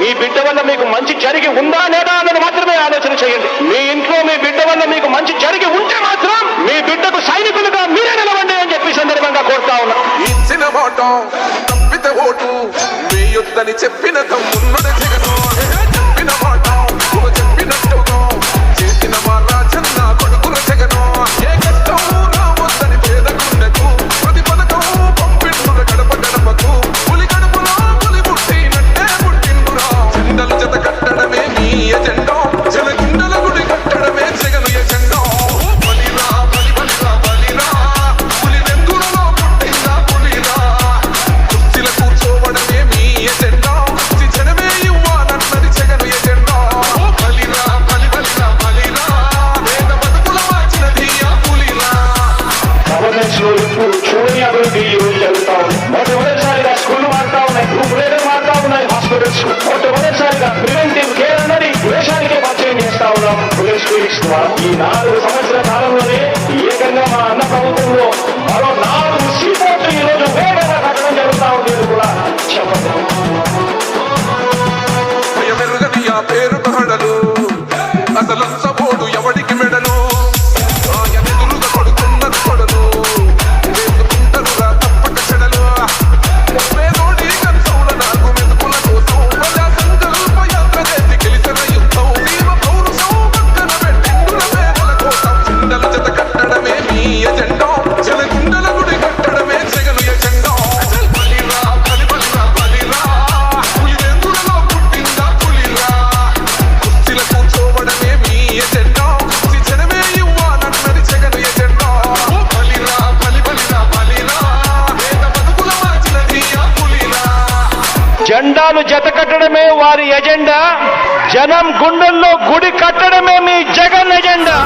మీ బిడ్డ వల్ల మీకు మంచి జరిగి ఉందా లేదా అన్నది మాత్రమే ఆలోచన చేయండి. మీ ఇంట్లో మీ బిడ్డ వల్ల మీకు మంచి జరిగి ఉంటే మాత్రం మీ బిడ్డకు సైనికులుగా మీరే నిలవండి అని చెప్పి సందర్భంగా కోరుతా ఉన్నా. ఇచ్చిన మాట తప్పితే ఓటు వేయొద్దని చెప్పిన తమ్మున్నది జగను. చెప్పిన మాట చెప్పినట్టుగా చేసిన మా రాజన్న కొడుకుల జగను. ఏ కష్టం రావద్దని పేద గుండెకు ప్రతి పథకం పంపిండుర గడప గడపకు. పులి గడపలో పులి పుట్టినట్టే పుట్టిండురా. జెండలు జత కట్టడమే మీ ఎజెండా. జనగుండల గుడి కట్టడమే జగను ఎజెండా. బలిరా బలి బలిరా బలిరా పులి వెందులలో పుట్టిందా పులిరా. కుర్చీల కూర్చోవడమే మీ ఎజెండా. జనమే ఇవ్వాలన్నది జగను ఎజెండా. బలిరా బలి బలిరా బలిరా వేద బతుకుల మార్చినది ఆ పులిరా. గవర్నెన్స్ లో ఇప్పుడు చూడని అభివృద్ధి ఈ రోజు జరుగుతా ఉంది. మొట్టమొదటిసారిగా స్కూళ్లు మారుతా ఉన్నాయి, గ్రూప్ రేట్లు మారుతా ఉన్నాయి, హాస్పిటల్స్ మొట్టమొదటిసారిగా ప్రివెంటివ్ కేర్ అన్నది దేశానికే పరిచయం చేస్తా ఉన్నాం పోలీస్ క్లినిక్స్ ద్వారా. ఈ 4 సంవత్సరాల కాలంలోనే ఏకంగా మా అన్న ప్రభుత్వంలో మరో 4 సీపోర్ట్లు ఈ రోజు వేగంగా కట్టడం జరుగుతా ఉంది కూడా చెప్పండి. భయమెరుగని ఆ పేరు హడలు అసలంత పోడు ఎవడికి మెడలు. ఆయనెదురుగా కొడుతున్నది కొడలు వేసుకుంటారురా తప్పక చెడలు. పేదోడి కంచంల నాకు మెతుకుల కోసం ప్రజా సంకల్ప యాత్ర చేసి గెలిచిన యుద్ధం. జీవ పౌరుషం పక్కన పెట్టిండుల పేదల కోసం. జెండల జత కట్టడమే మీ ఎజెండా. జనగుండల గుడి కట్టడమే జగను ఎజెండా. బలిరా బలి బలిరా బలిరా పులి వెందులలో పుట్టిందా పులిరా. కుర్చీల కూర్చోవడమే మీ ఎజెండా. జనమే ఇవ్వాలన్నది జగను ఎజెండా. బలిరా బలి బలిరా బలిరా వేద బతుకుల మార్చినది ఆ పులిరా. జెండాలు జత కట్టడమే వారి ఎజెండా. జనం గుండెల్లో గుడి కట్టడమే మీ జగన్ ఎజెండా.